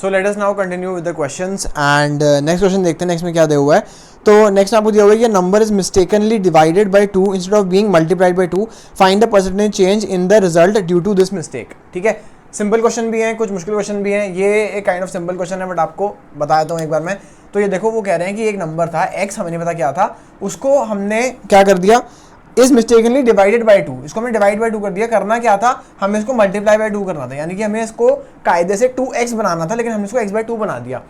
So let us now continue with the questions and next question देखते हैं next में क्या दिया हुआ है। तो नेक्स्ट आपको दिया हुआ है कि number is mistakenly divided by 2 instead of being multiplied by 2, find the percentage change in the result due to this mistake. ठीक है, सिंपल क्वेश्चन भी है, कुछ मुश्किल क्वेश्चन भी है। ये एक काइंड ऑफ सिंपल क्वेश्चन है बट आपको बता देता हूँ एक बार मैं। तो ये देखो, वो कह रहे हैं कि एक नंबर था x, हमें नहीं पता क्या था, उसको हमने क्या कर दिया, इज मिस्टेकनली डिवाइडेड बाय 2, इसको हमने डिवाइड बाय 2 कर दिया। करना क्या था, हमें इसको मल्टीप्लाई बाय 2 करना था, यानी कि हमें इसको कायदे से 2x बनाना था, लेकिन हमने इसको x बाय 2 बना दिया।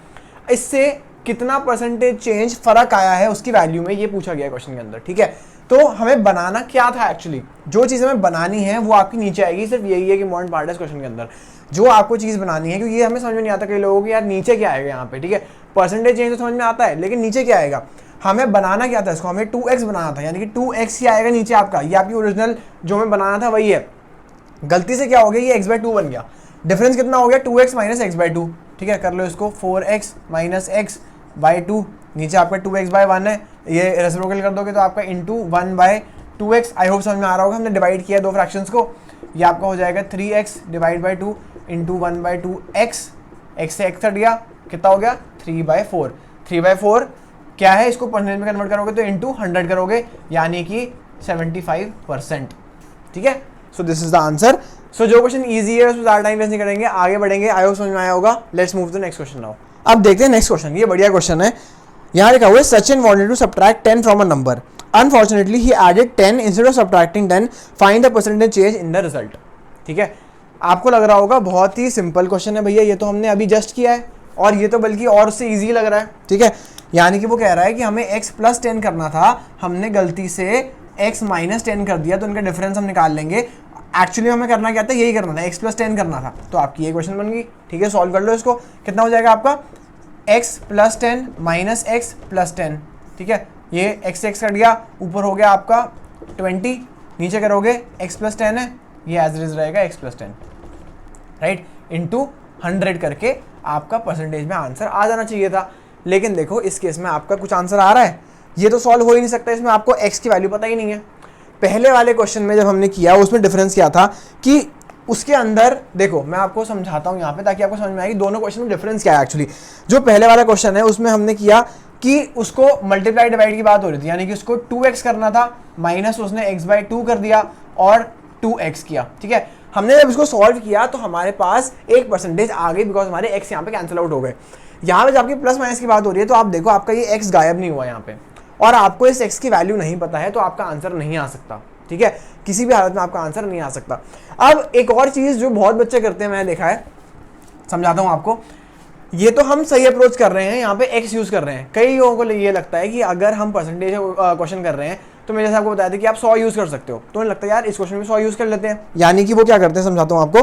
इससे कितना परसेंटेज चेंज फर्क आया है उसकी वैल्यू में, ये पूछा गया क्वेश्चन के अंदर। ठीक है, तो हमें बनाना क्या था एक्चुअली, जो चीज़ हमें बनानी है वो आपकी नीचे आएगी। सिर्फ यही है कि इम्पोर्टेंट पार्ट है इस क्वेश्चन के अंदर, जो आपको चीज़ बनानी है, क्योंकि ये हमें समझ में नहीं आता कई लोगों को यार नीचे क्या आएगा यहाँ पे। ठीक है, परसेंटेज चेंज तो समझ में आता है, लेकिन नीचे क्या आएगा, हमें बनाना क्या था, इसको हमें 2x बनाना था, यानी कि 2x ही आएगा नीचे आपका। ये आपकी ओरिजिनल जो हमें बनाना था वही है। गलती से क्या हो गया, ये x बाय 2 बन गया। डिफरेंस कितना हो गया, 2x माइनस एक्स बाय 2। ठीक है, कर लो इसको, 4x माइनस एक्स बाय 2, नीचे आपका 2x बाय 1 है, ये रेसिप्रोकल कर दोगे तो आपका into 1 by 2x। I hope समझ में आ रहा होगा, हमने डिवाइड किया दो फ्रैक्शंस को। ये आपका हो जाएगा 3x divide by 2 into 1 by 2x, x से x हट गया, कितना हो गया 3 बाय 4। 3 बाय 4 क्या है, इसको परसेंटेज में कन्वर्ट करोगे तो इंटू 100 करोगे, यानी कि 75%। ठीक है, so this is the answer. So जो क्वेश्चन इजी है उसमें ज़्यादा टाइम वेस्ट नहीं करेंगे, आगे बढ़ेंगे। आई होप समझ में आया होगा। Let's move to next question now. अब देखते हैं नेक्स्ट क्वेश्चन, ये बढ़िया क्वेश्चन है। यहाँ लिखा हुआ है Sachin wanted to subtract 10 from a number, unfortunately he added 10 instead of subtracting 10, find the percentage change in the result. ठीक है, आपको लग रहा होगा बहुत ही सिंपल क्वेश्चन है भैया, ये तो हमने अभी जस्ट किया है, और ये तो बल्कि और उससे ईजी लग रहा है। ठीक है, यानी कि वो कह रहा है कि हमें x प्लस 10 करना था, हमने गलती से x माइनस 10 कर दिया, तो इनका डिफरेंस हम निकाल लेंगे। एक्चुअली हमें करना क्या था, यही करना था, x प्लस 10 करना था। तो आपकी ये क्वेश्चन बन गई। ठीक है, सॉल्व कर लो इसको, कितना हो जाएगा आपका x plus 10 minus x plus 10। ठीक है, ये x से x कट गया, ऊपर हो गया आपका 20, नीचे करोगे x प्लस 10 है, ये एज इट इज रहेगा x प्लस 10, राइट, इंटू 100 करके आपका परसेंटेज में आंसर आ जाना चाहिए था। लेकिन देखो इस केस में आपका कुछ आंसर आ रहा है, ये तो सॉल्व हो ही नहीं सकता, इसमें आपको x की वैल्यू पता ही नहीं है। पहले वाले क्वेश्चन में जब हमने किया उसमें डिफरेंस क्या था कि उसके अंदर, देखो मैं आपको समझाता हूँ यहाँ पे ताकि आपको समझ में आए दोनों क्वेश्चन में डिफरेंस क्या है। एक्चुअली जो पहले वाला क्वेश्चन है उसमें हमने किया कि उसको मल्टीप्लाई डिवाइड की बात हो रही थी, यानी कि उसको 2x करना था, माइनस उसने x बाय 2 कर दिया और 2x किया। ठीक है, हमने जब इसको सॉल्व किया तो हमारे पास एक परसेंटेज आ गई, बिकॉज हमारे x यहाँ पे कैंसिल आउट हो गए। यहाँ पे जब आपकी प्लस माइनस की बात हो रही है तो आप देखो आपका ये x गायब नहीं हुआ यहाँ पे, और आपको इस x की वैल्यू नहीं पता है तो आपका आंसर नहीं आ सकता। ठीक है, किसी भी हालत में आपका आंसर नहीं आ सकता। अब एक और चीज़ जो बहुत बच्चे करते हैं, मैंने देखा है, समझाता हूँ आपको। ये तो हम सही अप्रोच कर रहे हैं, यहाँ पे x यूज़ कर रहे हैं। कई लोगों को ये लगता है कि अगर हम परसेंटेज क्वेश्चन कर रहे हैं तो मेरे जैसे आपको बताया था कि आप 100 यूज़ कर सकते हो, तो उन्हें लगता है यार इस क्वेश्चन में 100 यूज़ कर लेते हैं। यानी कि वो क्या करते हैं, समझाता हूँ आपको।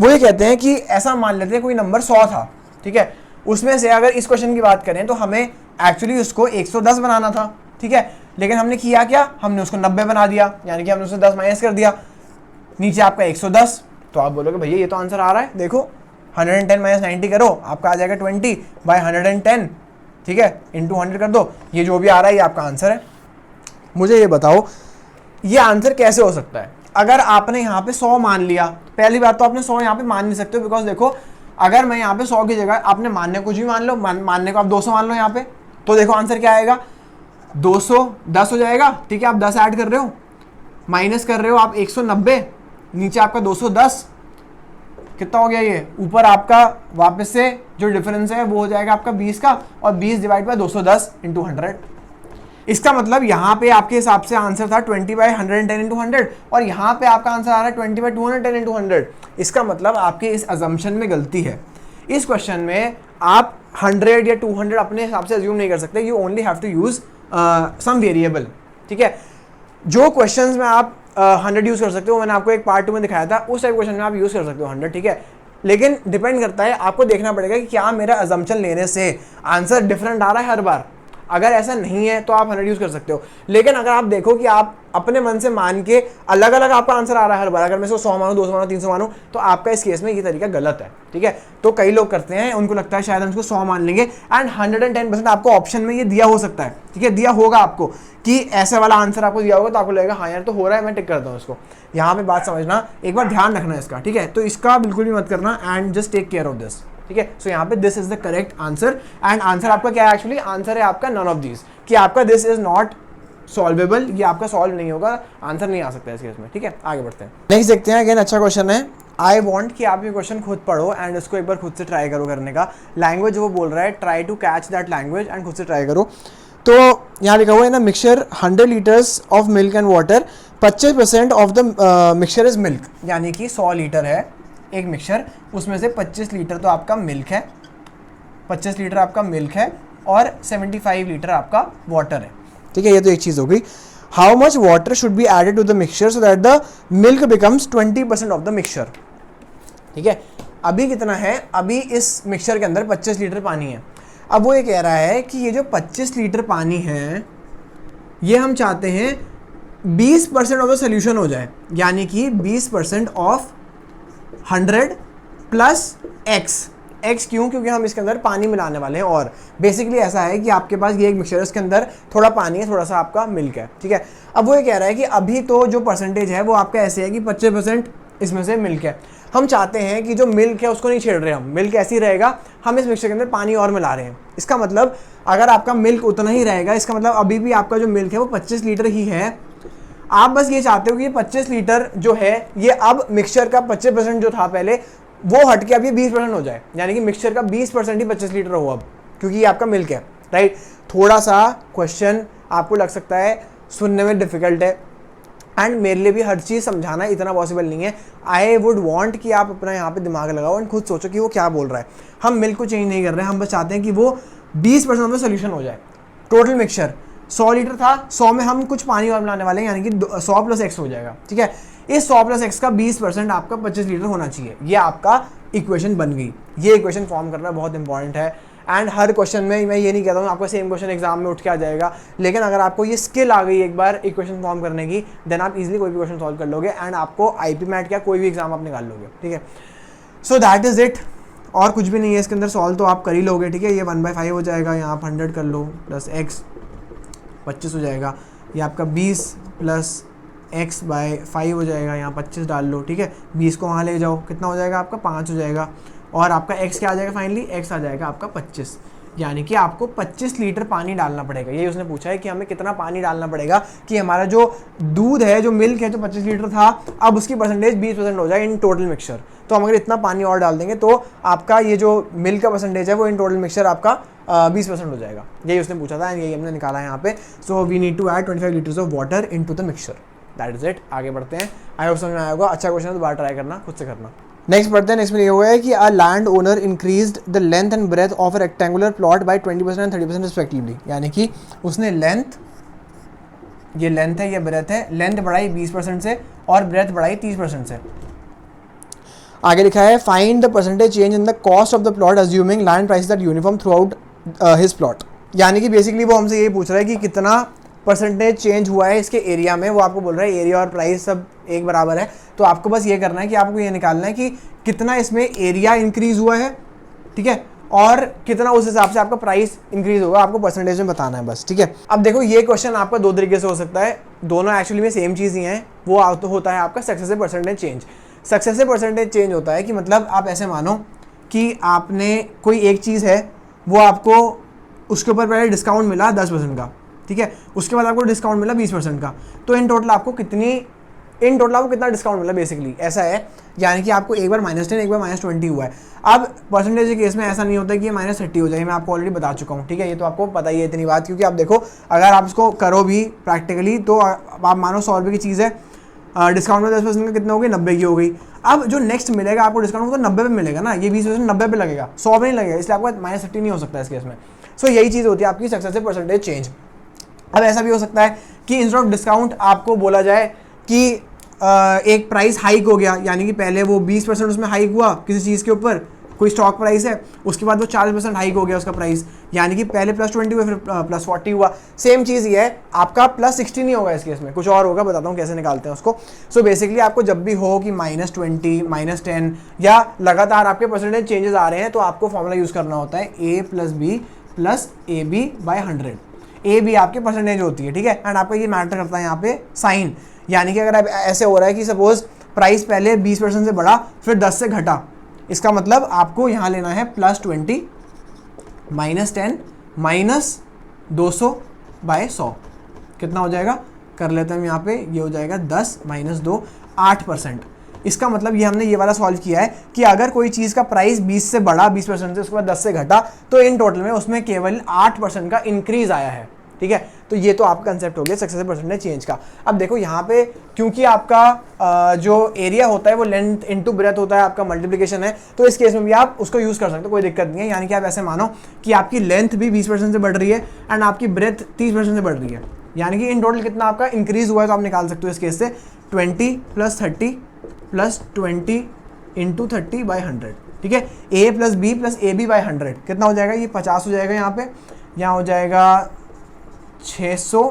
वो ये कहते हैं कि ऐसा मान लेते हैं कोई नंबर 100 था, ठीक है, उसमें से अगर इस क्वेश्चन की बात करें तो हमें एक्चुअली उसको 110 बनाना था। ठीक है, लेकिन हमने किया क्या, हमने उसको 90 बना दिया, यानी कि हमने उससे 10 माइनस कर दिया, नीचे आपका 110। तो आप बोलोगे भैया ये तो आंसर आ रहा है, देखो 110 माइनस 90 करो, आपका आ जाएगा 20 बाय 110। ठीक है, इंटू 100 कर दो, ये जो भी आ रहा है ये आपका आंसर है। मुझे ये बताओ ये आंसर कैसे हो सकता है। अगर आपने यहाँ पे 100 मान लिया, पहली बात तो आपने 100 यहाँ पे मान नहीं सकते हो, बिकॉज देखो अगर मैं यहाँ पे 100 की जगह आपने मानने कुछ भी मान लो, मानने को आप 200 मान लो यहाँ पे, तो देखो आंसर क्या आएगा, 210 हो जाएगा। ठीक है, आप 10 ऐड कर रहे हो, माइनस कर रहे हो आप 190, नीचे आपका 210, कितना हो गया ये, ऊपर आपका वापस से जो डिफरेंस है वो हो जाएगा आपका 20 का, और 20 डिवाइड बाय 210 इंटू 100। इसका मतलब यहाँ पे आपके हिसाब से आंसर था 20 बाय 110 इंटू 100, और यहाँ पे आपका आंसर आ रहा है 20 बाय 210 इंटू 100। इसका मतलब आपके इस अजम्पशन में गलती है। इस क्वेश्चन में आप 100 या 200 अपने हिसाब से अज्यूम नहीं कर सकते, you only have to use some variable. ठीक है, जो क्वेश्चंस में आप 100 यूज कर सकते हो, मैंने आपको एक पार्ट 2 में दिखाया था, उस टाइप क्वेश्चन में आप यूज कर सकते हो 100। ठीक है, लेकिन डिपेंड करता है, आपको देखना पड़ेगा कि क्या मेरा अजम्पशन लेने से आंसर डिफरेंट आ रहा है हर बार। अगर ऐसा नहीं है तो आप 100 यूज कर सकते हो, लेकिन अगर आप देखो कि आप अपने मन से मान के अलग अलग आपका आंसर आ रहा है हर बार, अगर मैं इसको 100 मानूं, 200 मानूं, 300 मानूं, तो आपका इस केस में ये तरीका गलत है। ठीक है, तो कई लोग करते हैं, उनको लगता है शायद हम इसको 100 मान लेंगे, एंड 110% आपको ऑप्शन में ये दिया हो सकता है। ठीक है, दिया होगा आपको कि ऐसे वाला आंसर आपको दिया होगा, तो आपको लगेगा हाँ यार तो हो रहा है, मैं टिक करता हूँ इसको। यहाँ पे बात समझना, एक बार ध्यान रखना इसका। ठीक है, तो इसका बिल्कुल भी मत करना, and just take care of this. ठीक है। सो यहाँ पे this is the correct answer, and answer आपका क्या है एक्चुअली, आंसर है आपका नन ऑफ दीज, कि आपका दिस इज नॉट सॉल्वेबल, ये आपका सॉल्व नहीं होगा, आंसर नहीं आ सकता है इस केस में, ठीक है। आगे बढ़ते हैं, नेक्स्ट देखते हैं। अगेन अच्छा क्वेश्चन है, आई वॉन्ट कि आप ये क्वेश्चन खुद पढ़ो एंड इसको एक बार खुद से ट्राई करो करने का, लैंग्वेज वो बोल रहा है try to catch that language and खुद से ट्राई करो। तो यहाँ लिखा हुआ है ना, mixture 100 litres of milk and water, 25% of the mixture is milk, यानी कि 100 लीटर है एक मिक्सचर, उसमें से 25 लीटर तो आपका मिल्क है, 25 लीटर आपका मिल्क है और 75 लीटर आपका वाटर है, ठीक है। ये तो एक चीज़ हो गई। How much water should be added to the mixture so that the milk becomes 20% of the mixture, ठीक है। अभी कितना है, अभी इस मिक्सचर के अंदर 25 लीटर पानी है। अब वो ये कह रहा है कि ये जो 25 लीटर पानी है ये हम चाहते हैं 20% ऑफ द सोल्यूशन हो जाए, यानी कि 20% ऑफ 100 प्लस x क्यों, क्योंकि हम इसके अंदर पानी मिलाने वाले हैं। और बेसिकली ऐसा है कि आपके पास ये एक मिक्सचर है, इसके अंदर थोड़ा पानी है, थोड़ा सा आपका मिल्क है, ठीक है। अब वो ये कह रहा है कि अभी तो जो परसेंटेज है वो आपका ऐसे है कि 25% इसमें से मिल्क है, हम चाहते हैं कि जो मिल्क है उसको नहीं छेड़ रहे हम, मिल्क ऐसे ही रहेगा, हम इस मिक्सचर के अंदर पानी और मिला रहे हैं। इसका मतलब अगर आपका मिल्क उतना ही रहेगा, इसका मतलब अभी भी आपका जो मिल्क है वो 25 लीटर ही है। आप बस ये चाहते हो कि ये 25 लीटर जो है ये अब मिक्सचर का 25% जो था पहले वो हट के अब ये 20% हो जाए, यानी कि मिक्सचर का 20% ही 25 लीटर हो अब, क्योंकि ये आपका मिल्क है, राइट। थोड़ा सा क्वेश्चन आपको लग सकता है सुनने में डिफिकल्ट है, एंड मेरे लिए भी हर चीज़ समझाना इतना पॉसिबल नहीं है। आई वुड वांट कि आप अपना यहाँ पे दिमाग लगाओ एंड खुद सोचो कि वो क्या बोल रहा है। हम मिल्क को चेंज नहीं कर रहे हैं, हम बस चाहते हैं कि वो 20% में सोल्यूशन हो जाए। टोटल मिक्सचर 100 लीटर था, 100 में हम कुछ पानी और मिलाने वाले हैं, यानी कि 100 प्लस x हो जाएगा, ठीक है। इस 100 प्लस x का 20% आपका 25 लीटर होना चाहिए, ये आपका इक्वेशन बन गई। ये इक्वेशन फॉर्म करना बहुत इंपॉर्टेंट है, एंड हर क्वेश्चन में मैं ये नहीं कहता हूँ आपका सेम क्वेश्चन एग्जाम में उठ के आ जाएगा, लेकिन अगर आपको ये स्किल आ गई एक बार इक्वेशन फॉर्म करने की, देन आप इजीली कोई भी क्वेश्चन सॉल्व कर लोगे एंड आपको आईपी मैट क्या कोई भी एग्जाम आप निकाल लोगे, ठीक है। सो दैट इज इट, और कुछ भी नहीं है इसके अंदर, सॉल्व तो आप कर ही लोगे, ठीक है। ये 1/5 हो जाएगा, यहाँ आप 100 कर लो प्लस x 25 हो जाएगा, ये आपका 20 प्लस x/5 हो जाएगा, यहाँ 25 डाल लो, ठीक है। 20 को वहाँ ले जाओ, कितना हो जाएगा आपका 5 हो जाएगा, और आपका x क्या आ जाएगा फाइनली, x आ जाएगा आपका 25, यानी कि आपको 25 लीटर पानी डालना पड़ेगा। ये उसने पूछा है कि हमें कितना पानी डालना पड़ेगा कि हमारा जो दूध है, जो मिल्क है, जो 25 लीटर था, अब उसकी परसेंटेज 20% हो जाए इन टोटल मिक्सचर। तो हम अगर इतना पानी और डाल देंगे तो आपका ये जो मिल्क का परसेंटेज है वो इन टोटल मिक्सचर आपका 20% हो जाएगा। यही उसने पूछा था एंड यही हमने निकाला है यहाँ पे। So we need to add 25 litres of water into the mixture, that is it. आगे बढ़ते हैं, आई होप समझ में आया होगा। अच्छा क्वेश्चन है, दोबारा ट्राई करना, खुद से करना। नेक्स्ट पढ़ते हैं। नेक्स्ट में ये हुआ है कि a land owner increased the length and breadth of a rectangular plot by 20% and 30% respectively, यानी कि उसने लेंथ, ये लेंथ है, ये ब्रेथ है, लेंथ बढ़ाई 20% से और ब्रेथ बढ़ाई 30% से। आगे लिखा है find the percentage change in the cost of the plot assuming land price that uniform through out his plot, यानी कि बेसिकली वो हमसे यही पूछ रहा है कि कितना परसेंटेज चेंज हुआ है इसके एरिया में। वो आपको बोल रहा है एरिया और प्राइस सब एक बराबर है, तो आपको बस ये करना है कि आपको ये निकालना है कि कितना इसमें एरिया इंक्रीज हुआ है, ठीक है, और कितना उस हिसाब से आपका प्राइस इंक्रीज होगा, आपको परसेंटेज में बताना है बस, ठीक है। अब देखो ये क्वेश्चन आपका दो तरीके से हो सकता है, दोनों एक्चुअली में सेम चीज़ ही हैं। वो होता है आपका successive percentage change. Successive percentage change होता है कि मतलब आप ऐसे मानो कि आपने कोई एक चीज़ है, वो आपको उसके ऊपर पहले डिस्काउंट मिला 10% का, ठीक है, उसके बाद आपको डिस्काउंट मिला 20% का, तो इन टोटल आपको कितना डिस्काउंट मिला, बेसिकली ऐसा है। यानी कि आपको एक बार -10 एक बार -20 हुआ है। अब परसेंटेज के केस में ऐसा नहीं होता कि ये -30 हो जाए, मैं आपको ऑलरेडी बता चुका हूँ, ठीक है। ये तो आपको पता ही है इतनी बात, क्योंकि आप देखो अगर आप इसको करो भी प्रैक्टिकली तो आप मानो 100 रुपये की चीज़ है, डिस्काउंट में 10% का कितना हो गई, 90 की हो गई। अब जो नेक्स्ट मिलेगा आपको डिस्काउंट, वो तो 90 पे मिलेगा ना, ये 20% 90 पे लगेगा, 100 पे नहीं लगेगा, इसलिए आपको -30 नहीं हो सकता इस केस में। सो यही चीज़ होती है आपकी सक्सेसिव परसेंटेज चेंज। अब ऐसा भी हो सकता है कि इंस्टेड ऑफ डिस्काउंट आपको बोला जाए कि एक प्राइस हाइक हो गया, यानी कि पहले वो 20% उसमें हाइक हुआ किसी चीज़ के ऊपर, कोई स्टॉक प्राइस है, उसके बाद वो 40% हाइक हो गया उसका प्राइस, यानी कि पहले +20 हुआ, फिर +40 हुआ। सेम चीज़ ये है, आपका +60 नहीं होगा इस केस में, कुछ और होगा, बताता हूँ कैसे निकालते हैं उसको। सो बेसिकली आपको जब भी हो कि -20 -10 या लगातार आपके परसेंटेज चेंजेस आ रहे हैं, तो आपको फॉर्मूला यूज़ करना होता है A + B + AB/100। A B आपकी परसेंटेज होती है, ठीक है, एंड आपको ये मैटर करता है यहाँ पे साइन, यानी कि अगर अब ऐसे हो रहा है कि सपोज प्राइस पहले 20% से बढ़ा, फिर 10 से घटा, इसका मतलब आपको यहाँ लेना है +20 -10 -200/100 कितना हो जाएगा, कर लेते हैं हम यहाँ पे, ये हो जाएगा 10 - 2 8%। इसका मतलब ये हमने ये वाला सॉल्व किया है कि अगर कोई चीज़ का प्राइस 20 से बढ़ा 20% से, उसके बाद 10 से घटा, तो इन टोटल में उसमें केवल 8% का इंक्रीज आया है। ठीक है, तो ये तो आपका कंसेप्ट हो गया सक्सेसिव परसेंटेज चेंज का। अब देखो यहाँ पे क्योंकि आपका जो एरिया होता है वो लेंथ इनटू ब्रेथ होता है, आपका मल्टीप्लिकेशन है, तो इस केस में भी आप उसको यूज़ कर सकते हो, कोई दिक्कत नहीं है। यानी कि आप ऐसे मानो कि आपकी लेंथ भी 20% से बढ़ रही है एंड आपकी ब्रेथ 30% से बढ़ रही है, यानी कि इन टोटल कितना आपका इंक्रीज हुआ है, तो आप निकाल सकते हो इस केस से 20 + 30 + 20 × 30/100। ठीक है, A + B + AB/100 कितना हो जाएगा, ये 50 हो जाएगा, यहाँ पे यहाँ हो जाएगा 600,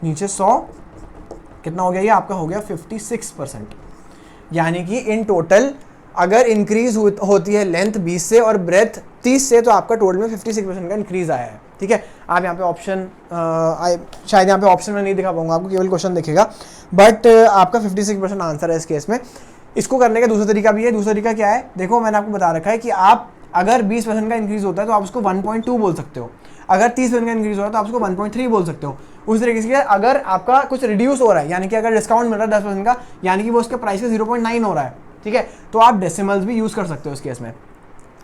नीचे 100, कितना हो गया, ये आपका हो गया 56%। यानी कि इन टोटल अगर इंक्रीज होती है लेंथ 20 से और ब्रेथ 30 से, तो आपका टोटल में 56% का इंक्रीज आया है। ठीक है, आप यहाँ पे ऑप्शन शायद यहाँ पे ऑप्शन में नहीं दिखा पाऊंगा आपको, केवल क्वेश्चन दिखेगा, बट आपका 56% आंसर है इस केस में। इसको करने का दूसरा तरीका भी है। दूसरा तरीका क्या है, देखो मैंने आपको बता रखा है कि आप अगर 20% का इंक्रीज होता है तो आप उसको 1.2 बोल सकते हो, अगर 30% का इंक्रीज हो रहा है तो आप उसको 1.3 बोल सकते हो। उस तरीके से अगर आपका कुछ रिड्यूस हो रहा है, यानी कि अगर डिस्काउंट मिल रहा है 10% का, यानी कि वो उसके प्राइस का 0.9 हो रहा है, ठीक है, तो आप डेसिमल्स भी यूज कर सकते हो इस केस में।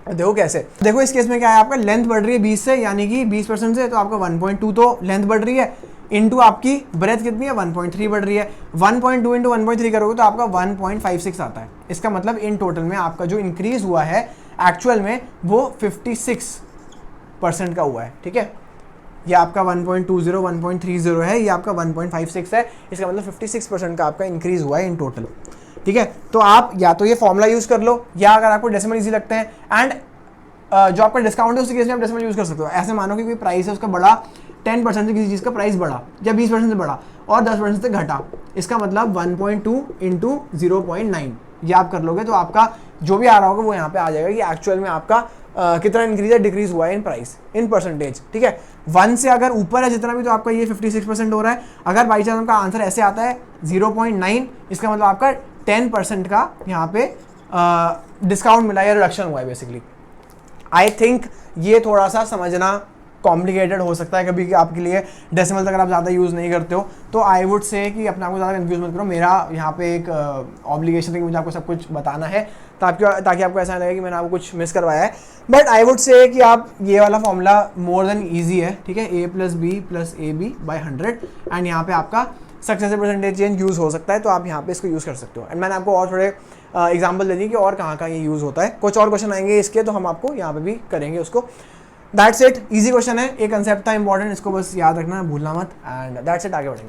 देखो कैसे, देखो इस केस में क्या है, आपका लेंथ बढ़ रही है 20 से, यानी कि 20% से, तो आपका 1.2 तो लेंथ बढ़ रही है, इनटू आपकी ब्रेथ कितनी है 1.3 बढ़ रही है, 1.2 × 1.3 करोगे तो आपका 1.56 आता है। इसका मतलब इन टोटल में आपका जो इंक्रीज हुआ है एक्चुअल में वो 56% का हुआ है। ठीक है, ये आपका 1.20 1.30 है, ये आपका 1.56 है, इसका मतलब 56% का आपका इंक्रीज हुआ है इन टोटल। ठीक है, तो आप या तो ये फॉर्मूला यूज कर लो, या अगर आपको डेसिमल इजी लगते हैं एंड जो आपका डिस्काउंट है उस केस में आप डेसिमल यूज कर सकते हो। ऐसे मानो कि कोई प्राइस है उसका बढ़ा 10% से, किसी चीज़ का प्राइस बढ़ा या 20% से बढ़ा और 10% से घटा, इसका मतलब 1.2 × 0.9 ये आप कर लोगे तो आपका जो भी आ रहा होगा वो यहाँ पे आ जाएगा कि एक्चुअल में आपका कितना इंक्रीज है डिक्रीज हुआ है इन प्राइस, इन परसेंटेज। ठीक है, 1 से अगर ऊपर है जितना भी तो आपका ये 56% हो रहा है। अगर बाई चांस आपका आंसर ऐसे आता है 0.9, इसका मतलब आपका 10% का यहाँ पे डिस्काउंट मिला है या रिडक्शन हुआ है बेसिकली। आई थिंक ये थोड़ा सा समझना कॉम्प्लिकेटेड हो सकता है कभी आपके लिए, डेसिमल्स अगर आप ज़्यादा यूज़ नहीं करते हो, तो आई वुड से कि अपने आपको ज़्यादा कंफ्यूज मत करो। मेरा यहाँ पे एक ऑब्लिगेशन है कि मुझे आपको सब कुछ बताना है, ताकि आपको ऐसा लगे कि मैंने आपको कुछ मिस करवाया है। बट आई वुड से कि आप ये वाला फॉर्मूला मोर देन ईजी है। ठीक है, A + B + AB/100 एंड यहाँ पे आपका सक्सेसिव परसेंटेज चेंज यूज़ हो सकता है, तो आप यहाँ पे इसको यूज़ कर सकते हो। एंड मैंने आपको और थोड़े एग्जाम्पल दे दी कि और कहाँ ये यूज़ होता है। कुछ और क्वेश्चन आएंगे इसके, तो हम आपको यहाँ पे भी करेंगे उसको। दैट्स इट, इजी क्वेश्चन है, एक कंसेप्ट था इंपॉर्टेंट, इसको बस याद रखना, भूलना मत, एंड दैट्स इट, आगे बढ़ेंगे।